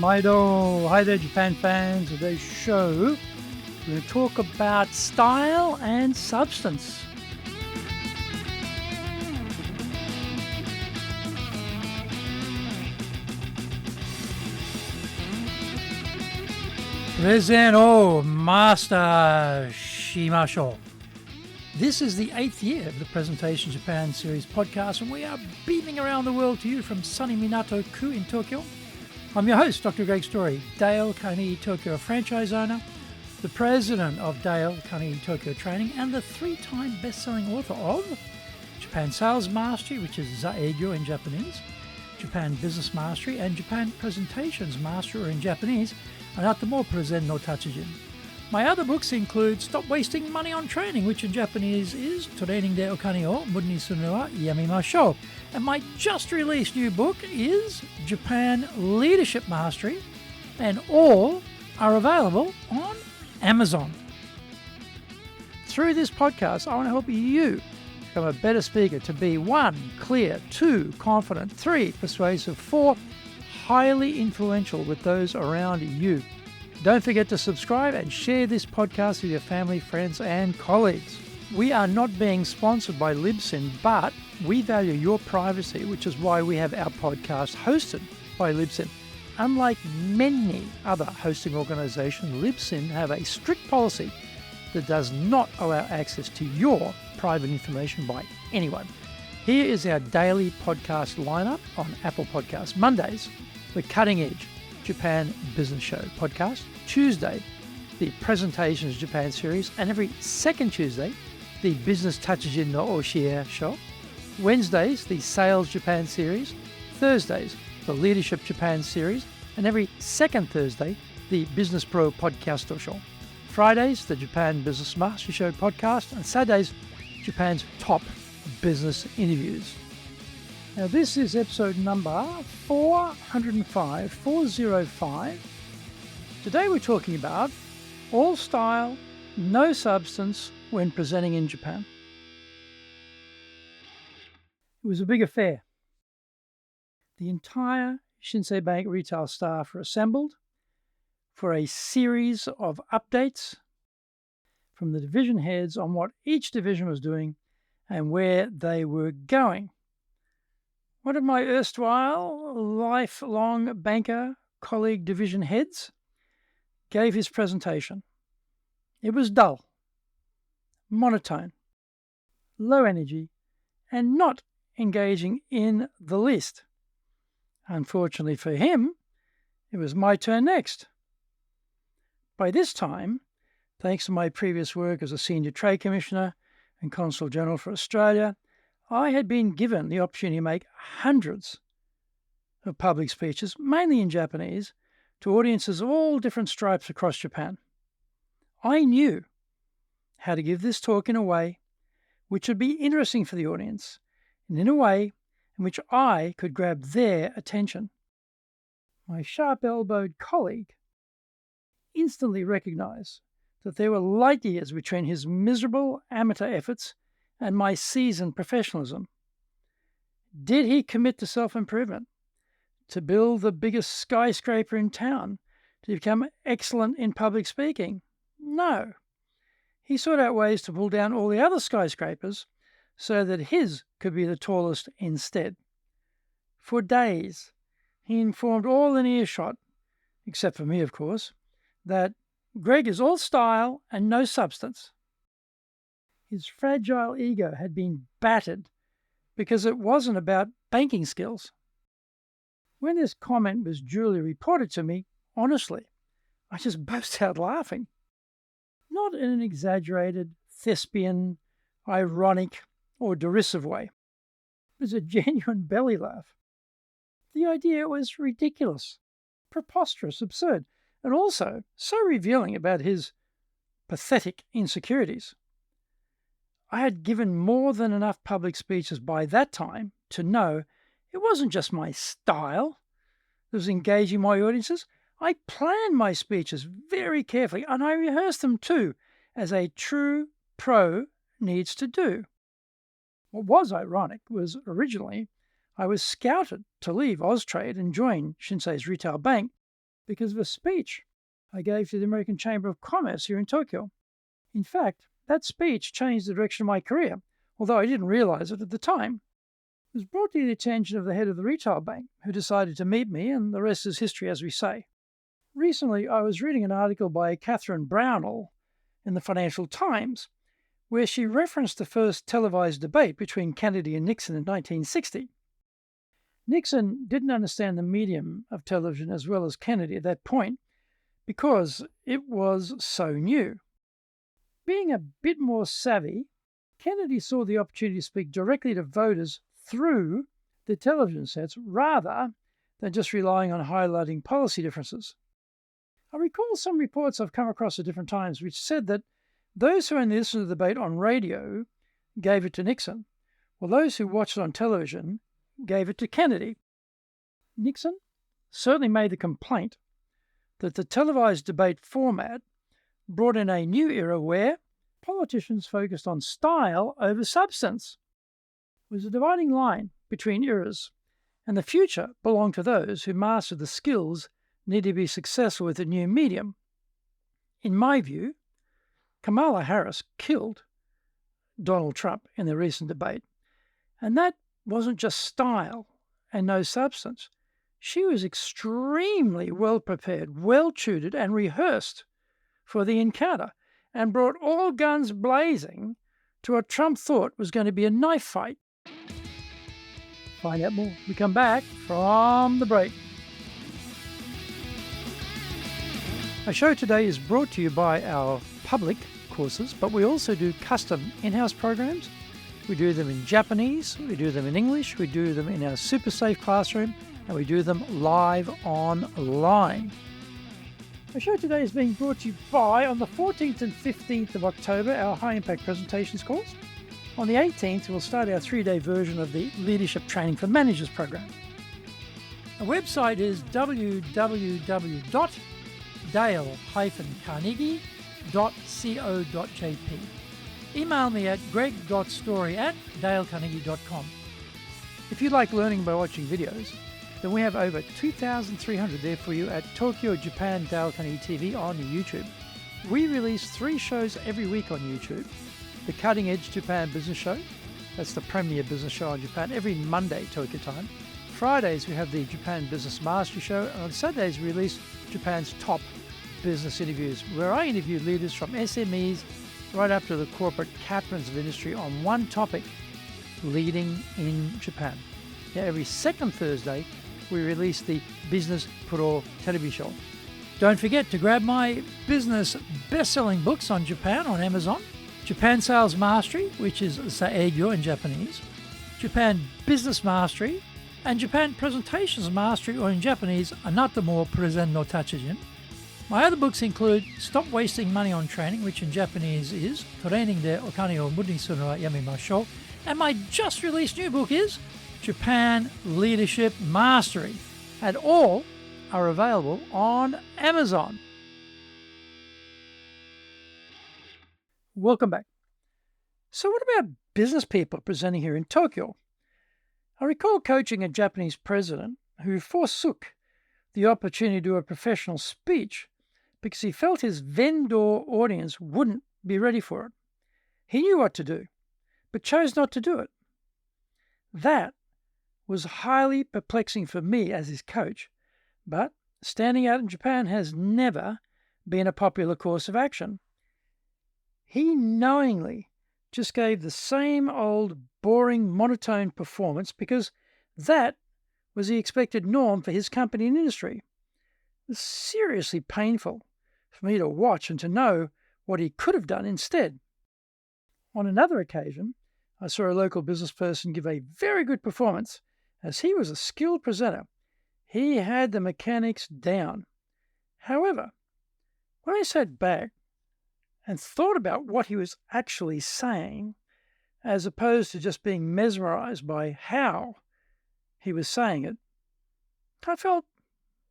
Maido. Hi there, Japan fans. Today's show, we're going to talk about style and substance. Present, Master Shimashou. This is the 8th year of the Presentation Japan series podcast, and we are beaming around the world to you from sunny Minato-ku in Tokyo. I'm your host, Dr. Greg Story, Dale Carnegie Tokyo franchise owner, the president of Dale Carnegie Tokyo Training, and the 3-time best-selling author of Japan Sales Mastery, which is Zaegyo in Japanese, Japan Business Mastery, and Japan Presentations Mastery, or in Japanese, Anata Present no Tachijin. My other books include Stop Wasting Money on Training, which in Japanese is Training de Okane o Muda ni Suru no wa Yamimashou. And my just released new book is Japan Leadership Mastery, and all are available on Amazon. Through this podcast, I want to help you become a better speaker to be 1, clear, 2, confident, 3, persuasive, 4, highly influential with those around you. Don't forget to subscribe and share this podcast with your family, friends, and colleagues. We are not being sponsored by Libsyn, but we value your privacy, which is why we have our podcast hosted by Libsyn. Unlike many other hosting organizations, Libsyn have a strict policy that does not allow access to your private information by anyone. Here is our daily podcast lineup on Apple Podcasts. Mondays, the Cutting Edge Japan Business Show podcast. Tuesday, the Presentations Japan series, and every second Tuesday, the Business Tachijin no Oshie show. Wednesdays, the Sales Japan series. Thursdays, the Leadership Japan series, and every second Thursday, the Business Pro Podcast show. Fridays, the Japan Business Mastery Show podcast, and Saturdays, Japan's top business interviews. Now, this is episode number 405. Today we're talking about all style, no substance when presenting in Japan. It was a big affair. The entire Shinsei Bank retail staff were assembled for a series of updates from the division heads on what each division was doing and where they were going. One of my erstwhile lifelong banker colleague division heads gave his presentation. It was dull, monotone, low energy, and not engaging in the least. Unfortunately for him, it was my turn next. By this time, thanks to my previous work as a senior trade commissioner and Consul-General for Australia, I had been given the opportunity to make hundreds of public speeches, mainly in Japanese, to audiences of all different stripes across Japan. I knew how to give this talk in a way which would be interesting for the audience, and in a way in which I could grab their attention. My sharp-elbowed colleague instantly recognized that there were light years between his miserable amateur efforts and my seasoned professionalism. Did he commit to self-improvement, to build the biggest skyscraper in town, to become excellent in public speaking? No. He sought out ways to pull down all the other skyscrapers so that his could be the tallest instead. For days, he informed all in earshot, except for me, of course, that Greg is all style and no substance. His fragile ego had been battered because it wasn't about banking skills. When this comment was duly reported to me, honestly, I just burst out laughing. Not in an exaggerated, thespian, ironic, or derisive way. It was a genuine belly laugh. The idea was ridiculous, preposterous, absurd, and also so revealing about his pathetic insecurities. I had given more than enough public speeches by that time to know it wasn't just my style that was engaging my audiences. I planned my speeches very carefully, and I rehearsed them too, as a true pro needs to do. What was ironic was originally I was scouted to leave Austrade and join Shinsei's retail bank because of a speech I gave to the American Chamber of Commerce here in Tokyo. In fact, that speech changed the direction of my career, although I didn't realize it at the time. It was brought to the attention of the head of the retail bank, who decided to meet me, and the rest is history, as we say. Recently, I was reading an article by Catherine Brownell in the Financial Times, where she referenced the first televised debate between Kennedy and Nixon in 1960. Nixon didn't understand the medium of television as well as Kennedy at that point because it was so new. Being a bit more savvy, Kennedy saw the opportunity to speak directly to voters through the television sets rather than just relying on highlighting policy differences. I recall some reports I've come across at different times which said that those who only listened to the debate on radio gave it to Nixon, while those who watched it on television gave it to Kennedy. Nixon certainly made the complaint that the televised debate format brought in a new era where politicians focused on style over substance. It was a dividing line between eras, and the future belonged to those who mastered the skills needed to be successful with the new medium. In my view, Kamala Harris killed Donald Trump in the recent debate, and that wasn't just style and no substance. She was extremely well prepared, well tutored, and rehearsed for the encounter, and brought all guns blazing to what Trump thought was going to be a knife fight. Find out more when we come back from the break. Our show today is brought to you by our public courses, but we also do custom in-house programs. We do them in Japanese, we do them in English, we do them in our super safe classroom, and we do them live online. Our show today is being brought to you by, on the 14th and 15th of October, our High Impact Presentations course. On the 18th, we'll start our 3-day version of the Leadership Training for Managers program. Our website is www.dale-carnegie.co.jp. Email me at greg.story@dalecarnegie.com. If you like learning by watching videos, then we have over 2,300 there for you at Tokyo, Japan, Dale Carnegie TV on YouTube. We release 3 shows every week on YouTube. The Cutting Edge Japan Business Show, that's the premier business show on Japan, every Monday Tokyo time. Fridays we have the Japan Business Mastery Show, and on Saturdays we release Japan's top business interviews, where I interview leaders from SMEs right up to the corporate captains of industry on one topic, leading in Japan. Now, every second Thursday we release the Business Pro television show. Don't forget to grab my business best-selling books on Japan on Amazon. Japan Sales Mastery, which is Saegyo in Japanese, Japan Business Mastery, and Japan Presentations Mastery, or in Japanese, Anata mo Presen no Tachijin. My other books include Stop Wasting Money on Training, which in Japanese is Training de Okane o Muri ni suru no wa yamemashou, and my just released new book is Japan Leadership Mastery, and all are available on Amazon. Welcome back. So what about business people presenting here in Tokyo? I recall coaching a Japanese president who forsook the opportunity to do a professional speech because he felt his vendor audience wouldn't be ready for it. He knew what to do, but chose not to do it. That was highly perplexing for me as his coach, but standing out in Japan has never been a popular course of action. He knowingly just gave the same old, boring, monotone performance because that was the expected norm for his company and industry. It was seriously painful for me to watch and to know what he could have done instead. On another occasion, I saw a local business person give a very good performance as he was a skilled presenter. He had the mechanics down. However, when I sat back and thought about what he was actually saying, as opposed to just being mesmerized by how he was saying it, I felt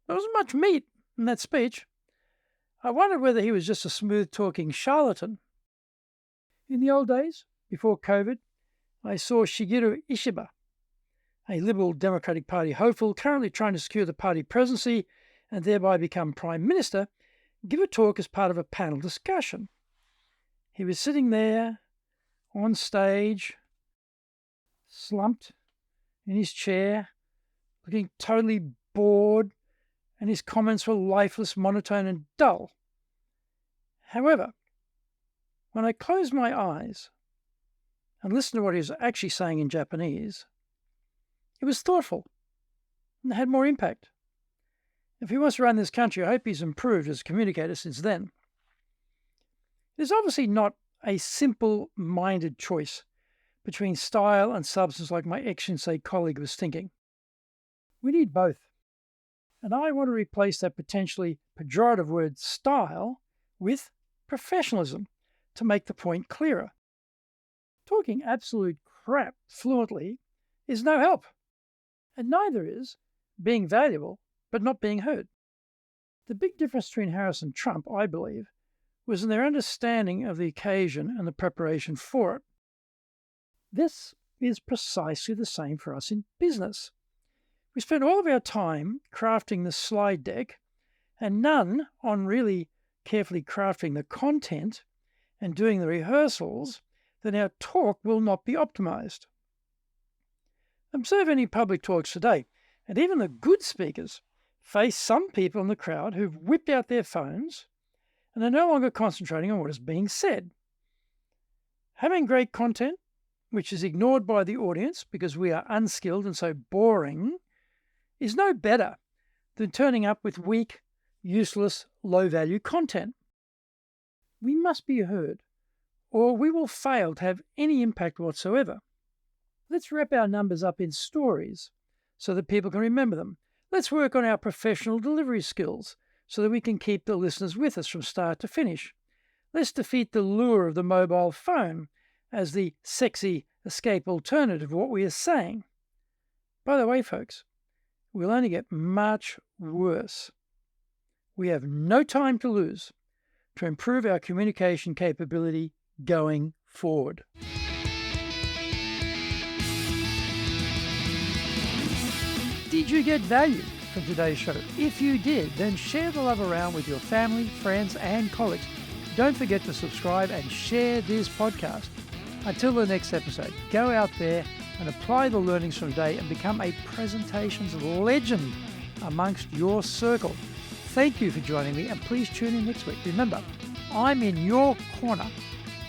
there wasn't much meat in that speech. I wondered whether he was just a smooth-talking charlatan. In the old days, before COVID, I saw Shigeru Ishiba, a Liberal Democratic Party hopeful currently trying to secure the party presidency and thereby become Prime Minister, give a talk as part of a panel discussion. He was sitting there on stage, slumped in his chair, looking totally bored, and his comments were lifeless, monotone, and dull. However, when I closed my eyes and listened to what he was actually saying in Japanese, it was thoughtful and had more impact. If he wants to run this country, I hope he's improved as a communicator since then. There's obviously not a simple-minded choice between style and substance like my ex-Shinsei colleague was thinking. We need both. And I want to replace that potentially pejorative word style with professionalism to make the point clearer. Talking absolute crap fluently is no help, and neither is being valuable but not being heard. The big difference between Harris and Trump, I believe, was in their understanding of the occasion and the preparation for it. This is precisely the same for us in business. We spend all of our time crafting the slide deck and none on really carefully crafting the content and doing the rehearsals, then our talk will not be optimized. Observe any public talks today, and even the good speakers face some people in the crowd who've whipped out their phones and are no longer concentrating on what is being said. Having great content, which is ignored by the audience because we are unskilled and so boring, is no better than turning up with weak, useless, low-value content. We must be heard, or we will fail to have any impact whatsoever. Let's wrap our numbers up in stories so that people can remember them. Let's work on our professional delivery skills so that we can keep the listeners with us from start to finish. Let's defeat the lure of the mobile phone as the sexy escape alternative to what we are saying. By the way, folks, we'll only get much worse. We have no time to lose to improve our communication capability going forward. Did you get value from today's show? If you did, then share the love around with your family, friends, and colleagues. Don't forget to subscribe and share this podcast. Until the next episode, go out there and apply the learnings from today and become a presentations legend amongst your circle. Thank you for joining me, and please tune in next week. Remember, I'm in your corner,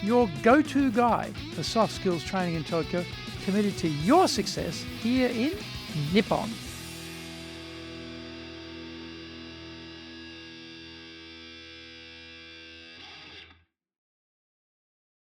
your go-to guy for soft skills training in Tokyo, committed to your success here in Nippon.